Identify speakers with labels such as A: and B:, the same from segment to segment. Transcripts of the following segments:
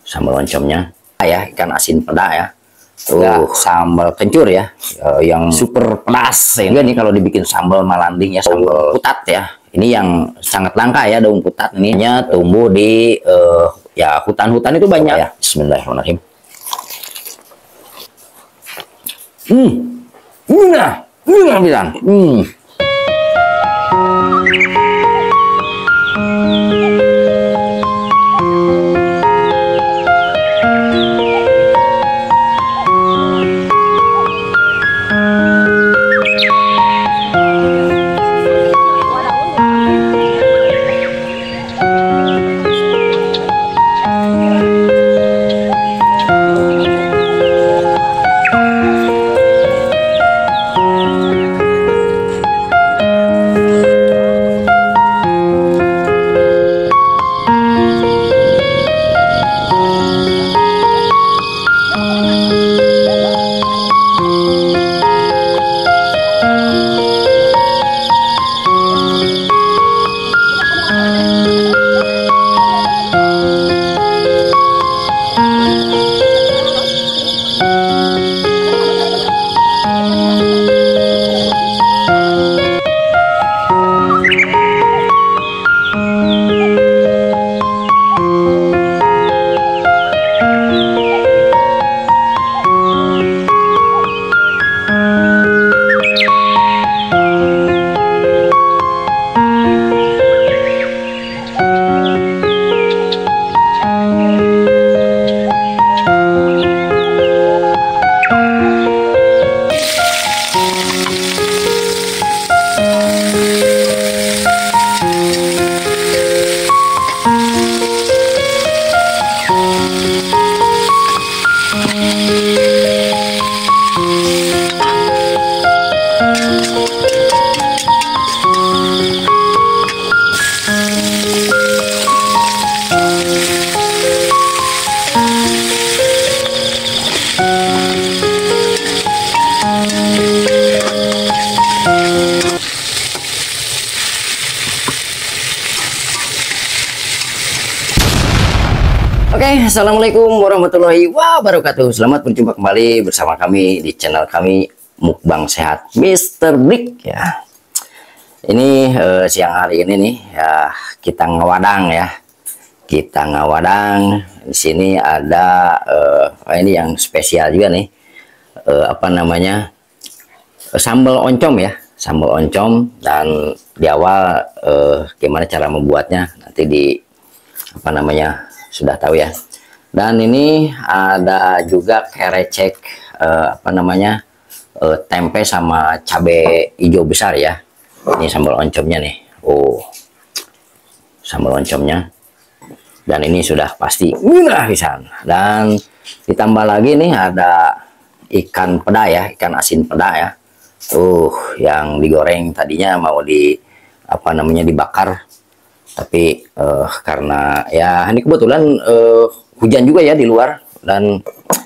A: sambal oncomnya ya, ikan asin peda ya. Sambal kencur ya, yang super pedas. Ini nih kalau dibikin sambal malanding ya, sambal putat ya. Ini yang sangat langka ya, daun putat ini hanya tumbuh di ya hutan-hutan itu banyak ya. Bismillahirrahmanirrahim. Bilang. Assalamualaikum warahmatullahi wabarakatuh. Selamat berjumpa kembali bersama kami di channel kami Mukbang Sehat Mr. Dik ya. Ini siang hari ini nih ya, kita ngawadang ya. Kita ngawadang. Di sini ada ini yang spesial juga nih. Apa namanya? Sambal oncom ya. Sambal oncom, dan di awal gimana cara membuatnya nanti di apa namanya sudah tahu ya. Dan ini ada juga kerecek apa namanya tempe sama cabai hijau besar ya. Ini sambal oncomnya nih. Sambal oncomnya. Dan ini sudah pasti murah pisan. Dan ditambah lagi nih ada ikan peda ya, ikan asin peda ya. Yang digoreng tadinya mau di apa namanya dibakar. Tapi karena ya ini kebetulan hujan juga ya di luar dan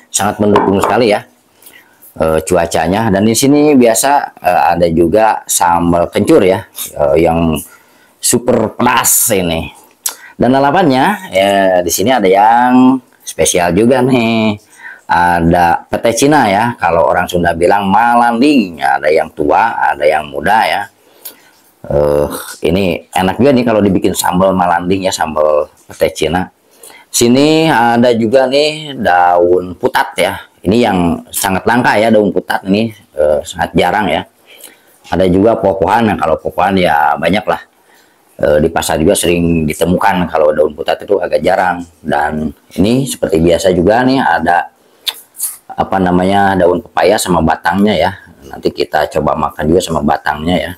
A: sangat mendukung sekali ya cuacanya. Dan di sini biasa ada juga sambal kencur ya, yang super pedas ini. Dan lalapannya ya di sini ada yang spesial juga nih. Ada pete Cina ya, kalau orang Sunda bilang malanding. Ada yang tua, ada yang muda ya. Ini enak juga nih kalau dibikin sambal malanding ya, sambal pete Cina. Sini ada juga nih daun putat ya. Ini yang sangat langka ya, daun putat ini sangat jarang ya. Ada juga popohan. Nah, kalau popohan ya banyak lah. Di pasar juga sering ditemukan. Kalau daun putat itu agak jarang. Dan ini seperti biasa juga nih ada apa namanya daun pepaya sama batangnya ya. Nanti kita coba makan juga sama batangnya ya.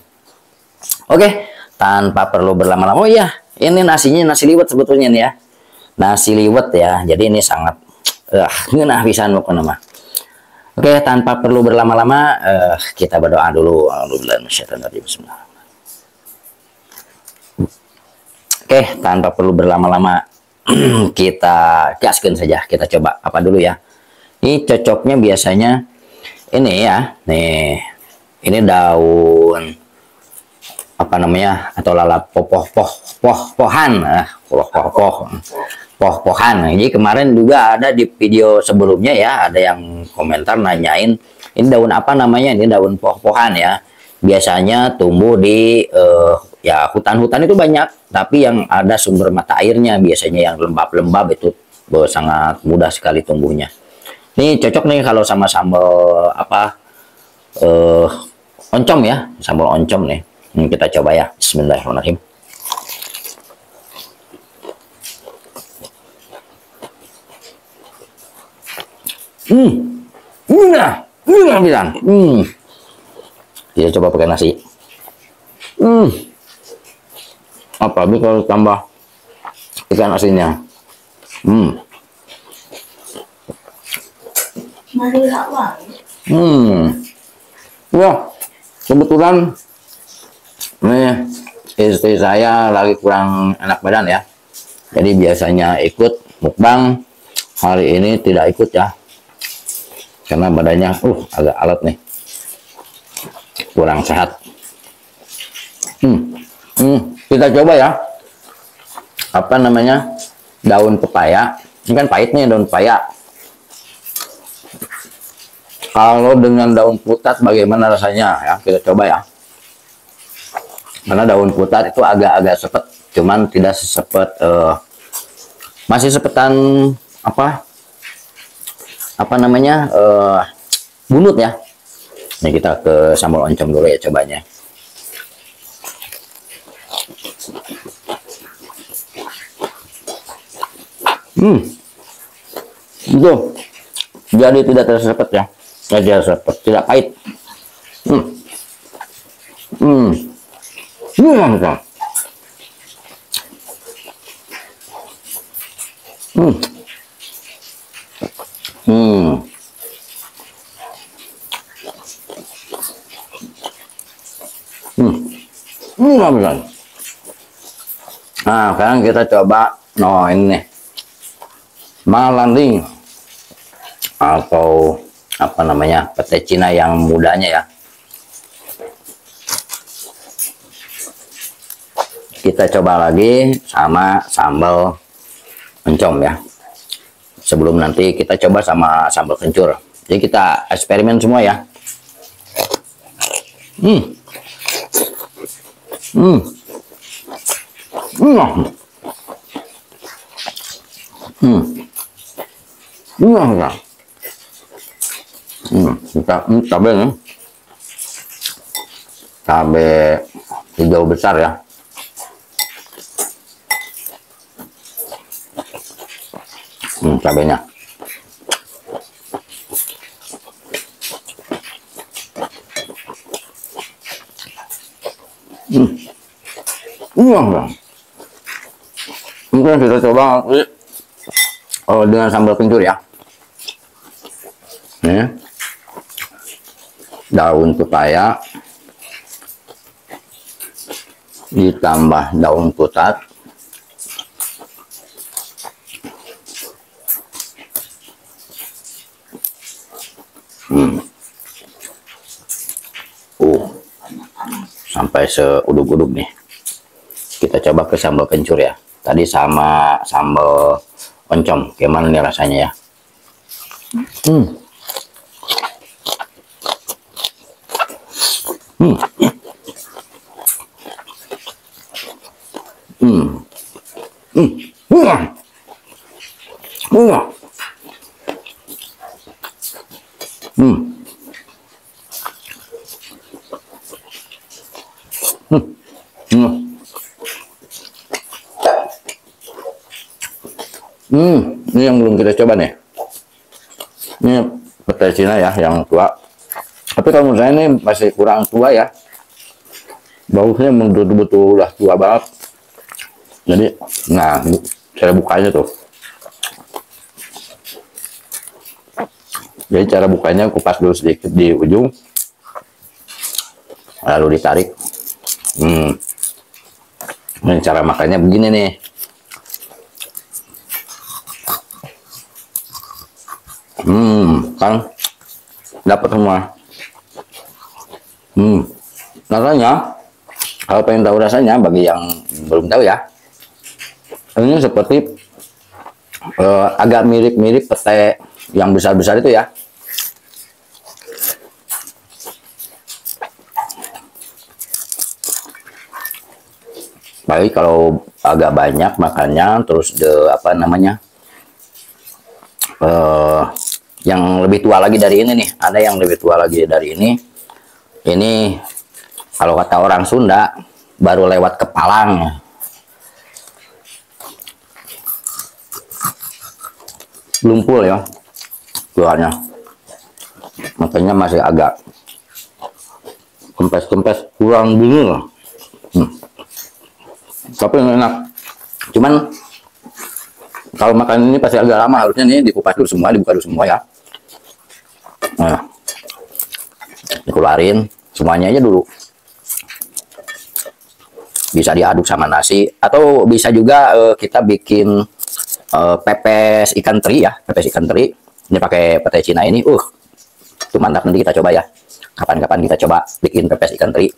A: Oke, tanpa perlu berlama-lama. Oh iya, ini nasinya nasi liwet sebetulnya nih ya. Nasi liwet ya, jadi ini sangat ngeunah pisan pokokna mah. Oke, tanpa perlu berlama-lama kita berdoa dulu. Bismillah. Oke, tanpa perlu berlama-lama kita gaskeun saja. Kita coba apa dulu ya. Ini cocoknya biasanya ini ya. Nih, ini daun apa namanya, atau lalap poh-pohan, poh-pohan. Jadi kemarin juga ada di video sebelumnya ya, ada yang komentar nanyain ini daun apa namanya, ini daun poh-pohan ya. Biasanya tumbuh di ya hutan-hutan itu banyak, tapi yang ada sumber mata airnya biasanya yang lembab-lembab itu sangat mudah sekali tumbuhnya. Ini cocok nih kalau sama sambal apa, oncom ya, sambal oncom nih. Ini kita coba ya. Bismillahirrahmanirrahim. Bilang. Kita coba pakai nasi. Apalagi kalau tambah ikan asinnya. Ya, kebetulan nih istri saya lagi kurang enak badan ya. Jadi biasanya ikut mukbang, hari ini tidak ikut ya. Karena badannya agak alat nih. Kurang sehat. Kita coba ya. Apa namanya? Daun pepaya. Ini kan pahit nih daun pepaya. Kalau dengan daun putat bagaimana rasanya ya? Kita coba ya. Karena daun putat itu agak-agak sepet, cuman tidak sesepet masih sepetan apa namanya, bunut ya. Ini kita ke sambal oncom dulu ya cobanya. Itu jadi tidak tersepet ya, tidak tersepet, tidak pahit. Mantap. Nah, sekarang kita coba ini nih, malanding atau apa namanya, pete Cina yang mudanya ya. Kita coba lagi sama sambal oncom ya. Sebelum nanti kita coba sama sambal kencur. Jadi kita eksperimen semua ya. Kita cabai nih. Cabai hijau besar ya. Cabenya. Mungkin kita coba dengan sambal kencur ya. Nih, daun pepaya ditambah daun putat, sampai seuduk-uduk nih. Kita coba ke sambal kencur ya. Tadi sama sambal oncom, gimana nih rasanya ya? Ini yang belum kita coba nih. Ini pete Cina ya, yang tua. Tapi kalau menurut saya ini masih kurang tua ya. Bausnya betul-betul udah tua banget. Jadi, nah, cara bukanya tuh. Jadi cara bukanya kupas dulu sedikit di ujung, lalu ditarik. Ini cara makannya begini nih. Kan dapat semua. Rasanya Kalau pengen tahu rasanya, bagi yang belum tahu ya, ini seperti agak mirip-mirip pete yang besar-besar itu ya. Baik kalau agak banyak makannya, terus apa namanya, yang lebih tua lagi dari ini nih, ada yang lebih tua lagi dari ini. Ini kalau kata orang Sunda baru lewat kepalang. Belum full ya luarnya, makanya masih agak kempes-kempes, kurang dingin. Tapi enak, cuman kalau makan ini pasti agak lama, harusnya nih dikupas dulu semua, dibuka dulu semua ya. Nah, dikeluarin semuanya aja dulu, bisa diaduk sama nasi, atau bisa juga kita bikin pepes ikan teri ya, pepes ikan teri ini pakai pete Cina ini. Itu mantap, nanti kita coba ya, kapan-kapan kita coba bikin pepes ikan teri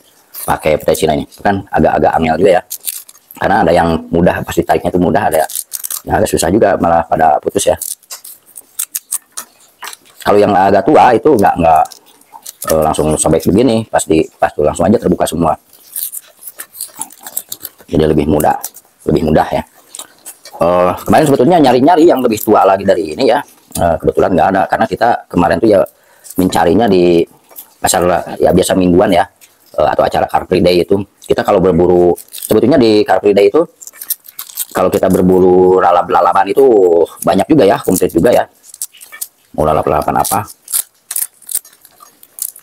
A: pakai pete Cina ini. Kan agak-agak angel juga ya, karena ada yang mudah, pasti tariknya itu mudah, ada yang agak susah juga, malah pada putus ya. Kalau yang agak tua itu nggak langsung sobek begini, pas tuh langsung aja terbuka semua, jadi lebih mudah ya. Kemarin sebetulnya nyari-nyari yang lebih tua lagi dari ini ya, kebetulan nggak ada, karena kita kemarin tuh ya mencarinya di pasar ya biasa mingguan ya, atau acara Car Free Day itu. Kita kalau berburu, sebetulnya di Car Free Day itu kalau kita berburu lalap-lalapan itu banyak juga ya, komplit juga ya, mau lalap-lalapan apa.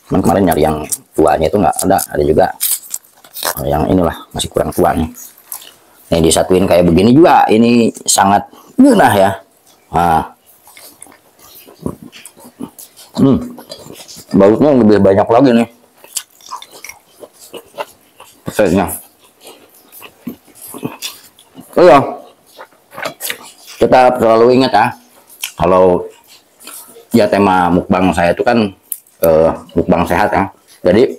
A: Kemarin nyari yang tuanya itu nggak ada juga yang inilah masih kurang tua nih. Ini disatuin kayak begini juga, ini sangat mudah ya. Nah, bautnya lebih banyak lagi nih prosesnya. Oh ya, kita selalu ingat ya, kalau ya tema mukbang saya itu kan mukbang sehat ya. Jadi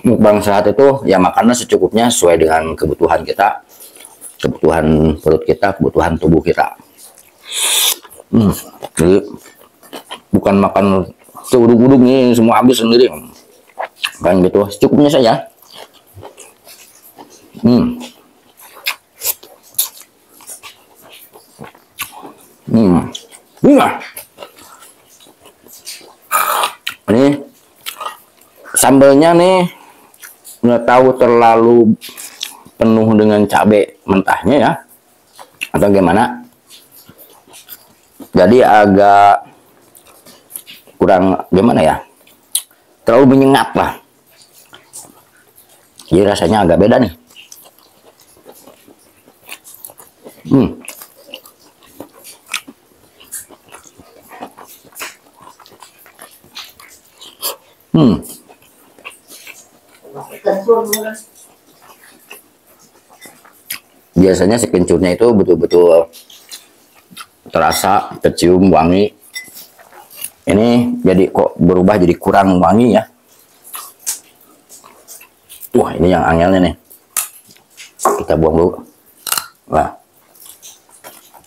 A: mukbang sehat itu ya makannya secukupnya sesuai dengan kebutuhan kita, kebutuhan perut kita, kebutuhan tubuh kita. Jadi bukan makan seuduk-uduk nih semua habis sendiri, kan gitu, secukupnya saja. Ini sambelnya nih nggak tahu terlalu penuh dengan cabai mentahnya ya, atau gimana, jadi agak kurang gimana ya, terlalu menyengat lah, jadi rasanya agak beda nih. Biasanya si kencurnya itu betul-betul terasa, tercium wangi. Ini jadi kok berubah jadi kurang wangi ya. Wah, ini yang angelnya nih. Kita buang dulu. Nah,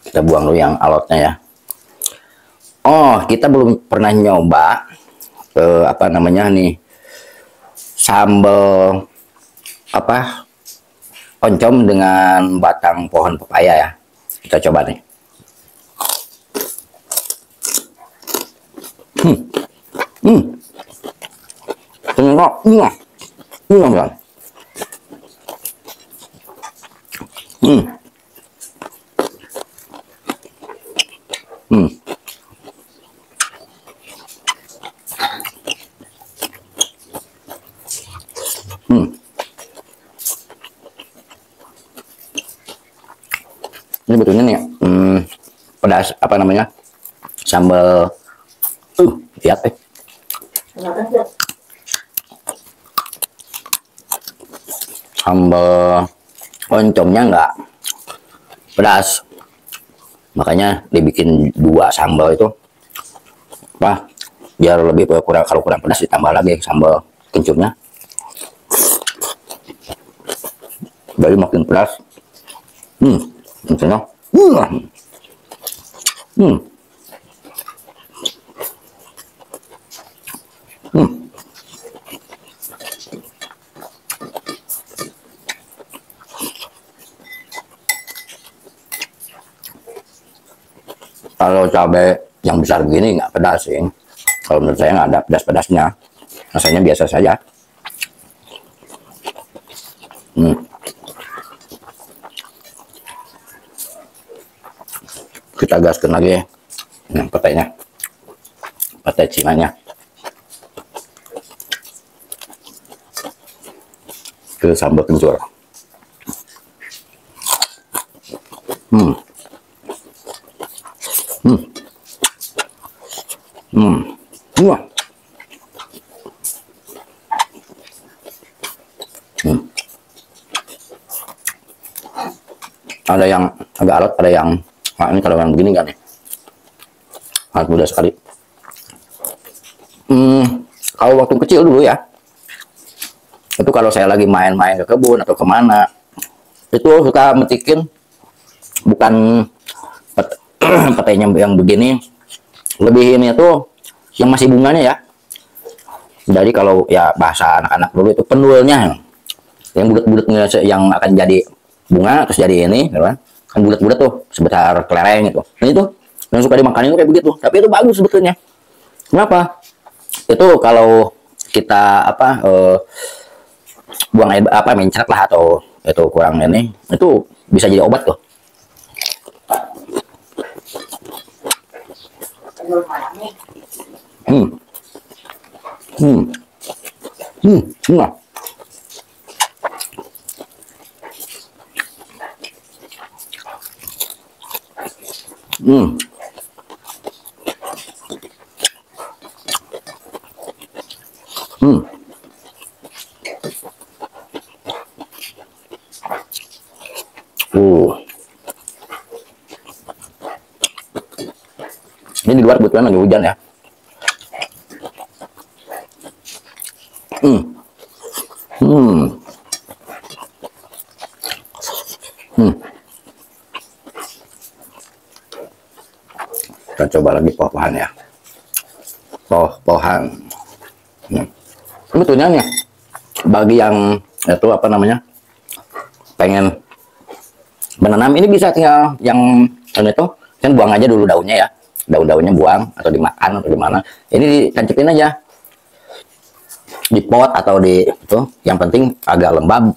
A: kita buang dulu yang alotnya ya. Oh, kita belum pernah nyoba apa namanya nih, sambal apa, oncom dengan batang pohon pepaya ya. Kita coba nih. Ini betulnya nih, pedas apa namanya, sambal, lihat deh. Sambal oncomnya nggak pedas, makanya dibikin 2 sambal itu apa, biar lebih kurang, kalau kurang pedas ditambah lagi sambal kencurnya. Jadi makin pedas. Misalnya. Kalau cabai yang besar begini nggak pedas sih. Kalau menurut saya nggak ada pedas-pedasnya. Rasanya biasa saja. Kita gaskan lagi yang petainya, petai cinanya ke sambal kencur. Wah. Ada yang agak alot, ada yang ini kalau yang begini kan nih sangat mudah sekali. Kalau waktu kecil dulu ya, itu kalau saya lagi main-main ke kebun atau kemana, itu suka metikin bukan petainya yang begini, lebih ini tuh yang masih bunganya ya. Jadi kalau ya bahasa anak-anak dulu itu pendulnya, yang bulat-bulatnya yang akan jadi bunga terus jadi ini, kan bulat-bulat tuh sebesar kelereng itu. Nah itu yang suka dimakan itu kayak begitu. Tapi itu bagus sebetulnya. Kenapa? Itu kalau kita buang air mencret lah atau itu kurang ini, itu bisa jadi obat tuh. Nah. Ini di luar kebetulan lagi hujan ya. Kita coba lagi poh-pohan ya. Poh-pohan. Sebetulnya nih, bagi yang itu pengen menanam ini bisa tinggal yang itu kan buang aja dulu daunnya ya. Daun-daunnya buang atau dimakan atau gimana. Ini ditancapin aja di pot atau di itu. Yang penting agak lembab.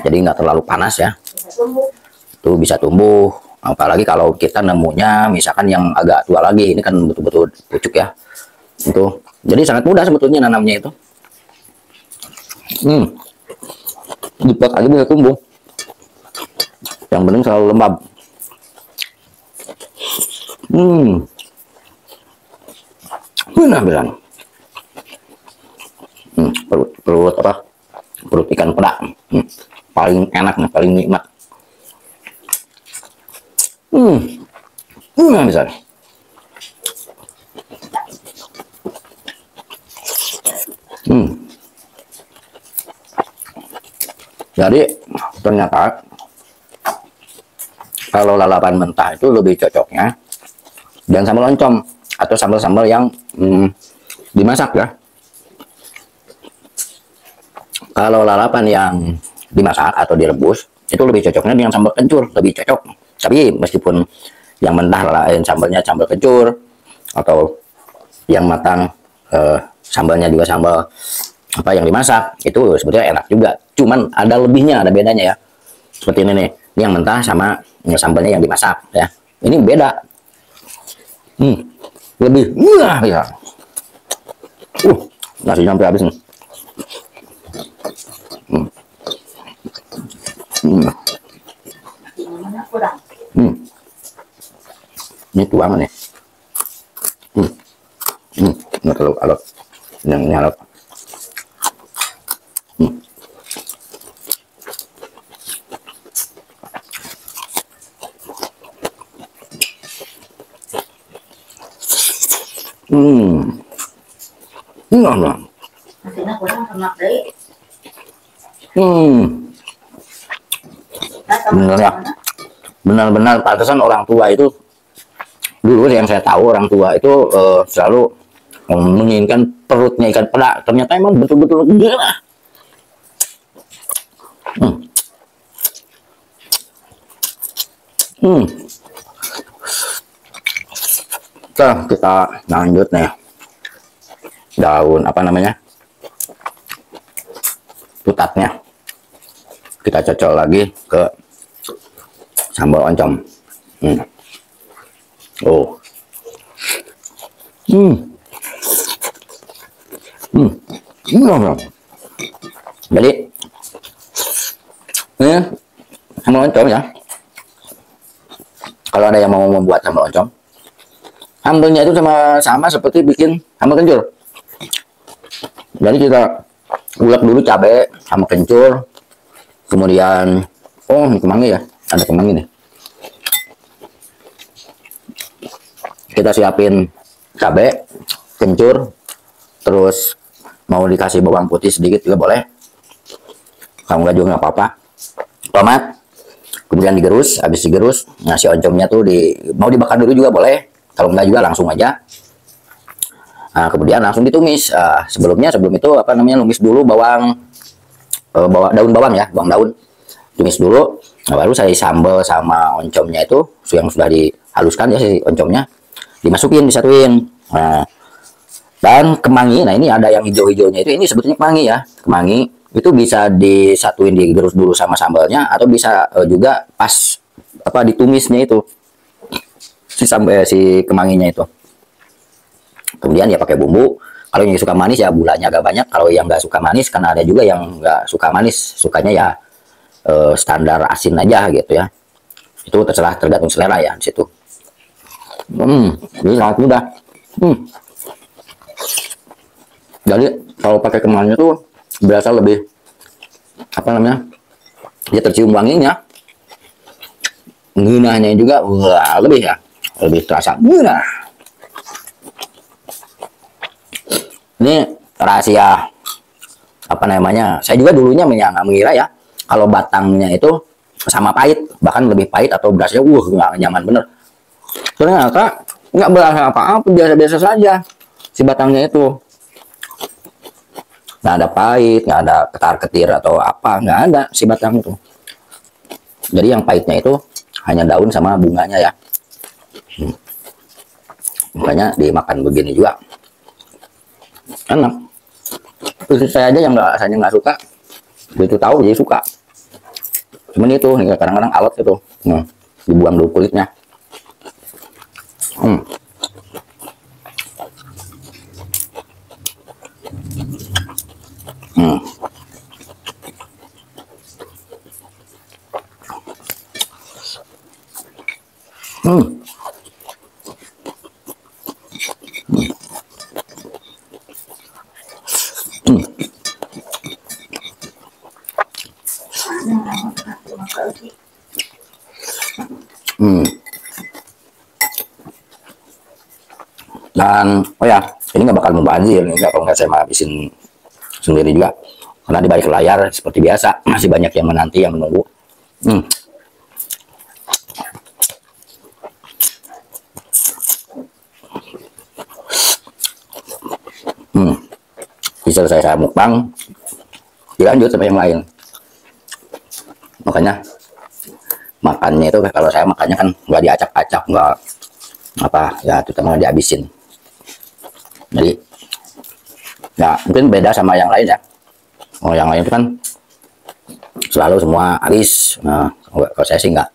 A: Jadi nggak terlalu panas ya. Itu bisa tumbuh. Apalagi kalau kita nemunya misalkan yang agak tua lagi, ini kan betul-betul pucuk ya. Itu. Jadi sangat mudah sebetulnya nanamnya itu. Di pot aja bisa tumbuh. Yang penting selalu lembab. Benar. Perut ikan peda. Paling enak nih, paling nikmat. Bisa. Jadi ternyata kalau lalapan mentah itu lebih cocoknya dan sambal oncom atau sambal-sambal yang dimasak ya. Kalau lalapan yang dimasak atau direbus itu lebih cocoknya dengan sambal kencur, lebih cocok. Tapi meskipun yang mentah lain sambalnya sambal kencur atau yang matang sambalnya juga sambal yang dimasak, itu sebetulnya enak juga. Cuman ada lebihnya, ada bedanya ya. Seperti ini nih, ini yang mentah sama sambalnya yang dimasak ya. Ini beda. Lebih ya. Nasi sampai habis nih. Ini tuangan nih. Nggak terlalu alot. Yang ini alot. Ngon.
B: Nasinya kurang enak deh.
A: bener ya, benar-benar pantesan orang tua itu dulu yang saya tahu orang tua itu selalu menginginkan perutnya ikan peda. Ternyata emang betul-betul gede lah. Hmm. Hmm. Oke, kita lanjut nih. Daun apa namanya? Putatnya. Kita cocol lagi ke sambal oncom. Hmm. Oh. Hmm. Hmm. Hmm. Jadi ini sambal oncom ya. Kalau ada yang mau membuat sambal oncom, sambelnya itu sama seperti bikin sambal kencur. Jadi kita ulek dulu cabai sama kencur, kemudian kemangi ya, ada kemangi nih. Kita siapin cabai, kencur, terus mau dikasih bawang putih sedikit juga boleh. Kalau nggak juga nggak apa-apa. Tomat, kemudian digerus, habis digerus, nasi oncomnya tuh mau dibakar dulu juga boleh. Kalau nggak juga langsung aja. Nah, kemudian langsung ditumis. Sebelum itu apa namanya, numis dulu daun bawang ya, bawang daun. Tumis dulu. Nah, baru saya sambal sama oncomnya itu yang sudah dihaluskan ya si oncomnya, dimasukin, disatuin. Nah, dan kemangi, nah ini ada yang hijau-hijaunya itu, ini sebetulnya kemangi ya. Kemangi itu bisa disatuin, digerus dulu sama sambalnya, atau bisa juga pas apa ditumisnya itu si kemanginya itu. Kemudian ya pakai bumbu. Kalau yang suka manis ya gulanya agak banyak. Kalau yang nggak suka manis, karena ada juga yang nggak suka manis, sukanya ya standar asin aja gitu ya. Itu tergantung selera ya di situ. Ini sangat mudah. Jadi kalau pakai kemangi itu berasa lebih apa namanya? Dia tercium wanginya. Nginahnya juga lebih ya, lebih terasa nginah. Ini rahasia apa namanya? Saya juga dulunya mengira ya kalau batangnya itu sama pahit, bahkan lebih pahit atau berasnya nggak nyaman bener. Ternyata nggak berasa apa-apa, biasa-biasa saja si batangnya itu. Nggak ada pahit, nggak ada ketar-ketir atau apa, nggak ada si batang itu. Jadi yang pahitnya itu hanya daun sama bunganya ya. Makanya dimakan begini juga enak. Terus saya aja yang nggak suka, begitu tahu jadi suka. Cuman itu kadang-kadang alot itu, dibuang dulu kulitnya. Dan oh ya, ini nggak bakal mubazir nih kalau nggak saya habisin sendiri juga, karena di balik layar seperti biasa masih banyak yang menanti, yang menunggu. Bisa saya mukbang, dilanjut sama yang lain. Makanya makannya itu kalau saya makannya kan nggak diacak-acak, nggak apa ya, terutama dihabisin. Jadi ya mungkin beda sama yang lain ya. Oh, yang lain itu kan selalu semua habis. Nah, kalau saya sih nggak,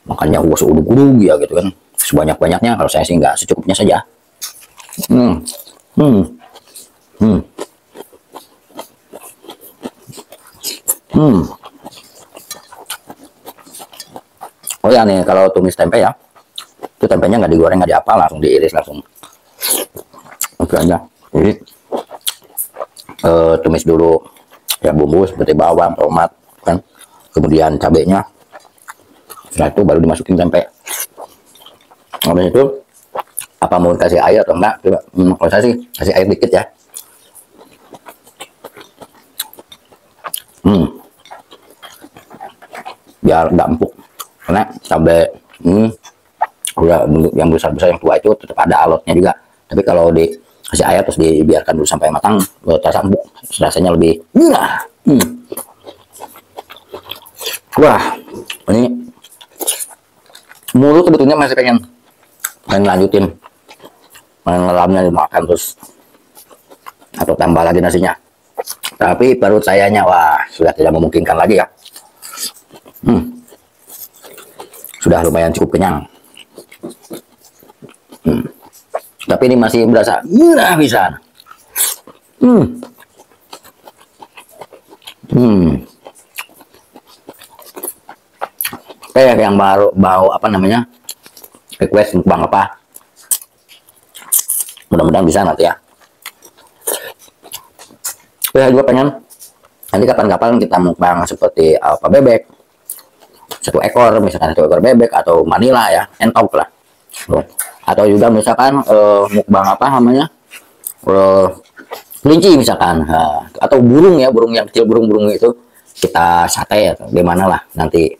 A: makannya seuduk-uduk ya gitu kan, sebanyak-banyaknya. Kalau saya sih nggak, secukupnya saja. Oh ya nih, kalau tumis tempe ya, itu tempenya nggak digoreng, nggak diapa, langsung diiris langsung. Oke aja. Jadi tumis dulu ya bumbu seperti bawang, tomat kan, kemudian cabenya. Setelah itu baru dimasukin tempe. Habis itu apa mau kasih air atau enggak? Coba, kalau saya sih kasih air dikit ya. biar nggak empuk. Karena cabai udah bentuk yang besar-besar yang tua itu tetap ada alotnya juga. Tapi kalau dikasih air terus dibiarkan dulu sampai matang, terasa empuk, rasanya lebih Wah, ini mulut sebetulnya masih pengen lanjutin, pengen ngelamnya dimakan terus atau tambah lagi nasinya. Tapi perut sayanya wah sudah tidak memungkinkan lagi ya. Sudah lumayan cukup kenyang. Tapi ini masih berasa bisa. Yang baru bau apa namanya request mukbang apa, mudah-mudahan bisa nanti ya. Saya juga pengen nanti kapan-kapan kita mukbang seperti apa bebek, 1 ekor misalkan, 1 ekor bebek atau Manila ya, entok lah. Atau juga misalkan mukbang apa namanya kelinci misalkan, atau burung ya, burung yang kecil, burung itu kita sate atau gimana lah nanti.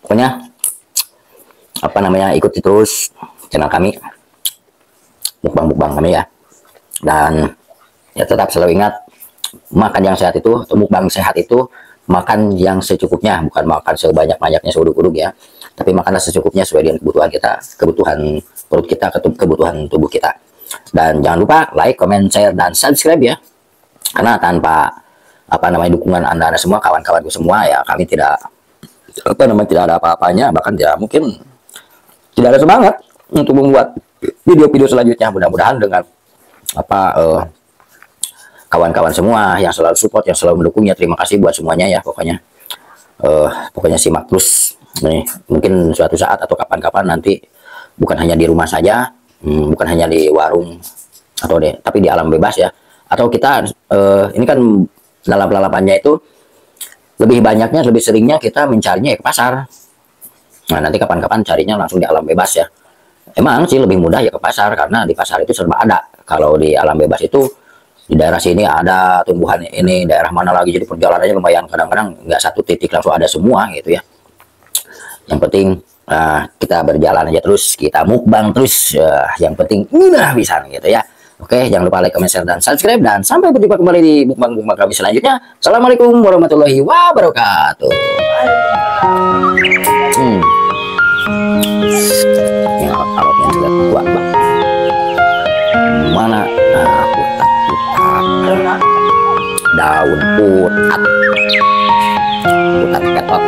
A: Pokoknya apa namanya, ikuti terus channel kami, mukbang kami ya. Dan ya tetap selalu ingat, makan yang sehat itu, atau mukbang sehat itu makan yang secukupnya, bukan makan sebanyak-banyaknya seuduk-uduk ya, tapi makanlah secukupnya sesuai dengan kebutuhan kita, kebutuhan perut kita, kebutuhan tubuh kita. Dan jangan lupa like, comment, share, dan subscribe ya, karena tanpa apa namanya dukungan anda semua, kawan-kawanku semua ya, kami tidak tidak ada apa-apanya, bahkan ya mungkin tidak ada semangat untuk membuat video-video selanjutnya. Mudah-mudahan dengan apa kawan-kawan semua yang selalu support, yang selalu mendukungnya, terima kasih buat semuanya ya. Pokoknya simak terus nih, mungkin suatu saat atau kapan-kapan nanti bukan hanya di rumah saja, bukan hanya di warung atau tapi di alam bebas ya, atau kita ini kan dalam lalapannya itu lebih banyaknya, lebih seringnya kita mencarinya ya ke pasar. Nah nanti kapan-kapan carinya langsung di alam bebas ya. Emang sih lebih mudah ya ke pasar, karena di pasar itu serba ada. Kalau di alam bebas itu di daerah sini ada tumbuhan ini, daerah mana lagi, jadi perjalanannya lumayan, kadang-kadang nggak satu titik langsung ada semua gitu ya. Yang penting kita berjalan aja terus, kita mukbang terus, yang penting bisa gitu ya. Oke, jangan lupa like, comment, share, dan subscribe, dan sampai berjumpa kembali di mukbang kami selanjutnya. Assalamualaikum warahmatullahi wabarakatuh. Yang alot-alotnya juga kuat bang. Mana putat, daun putat ketot.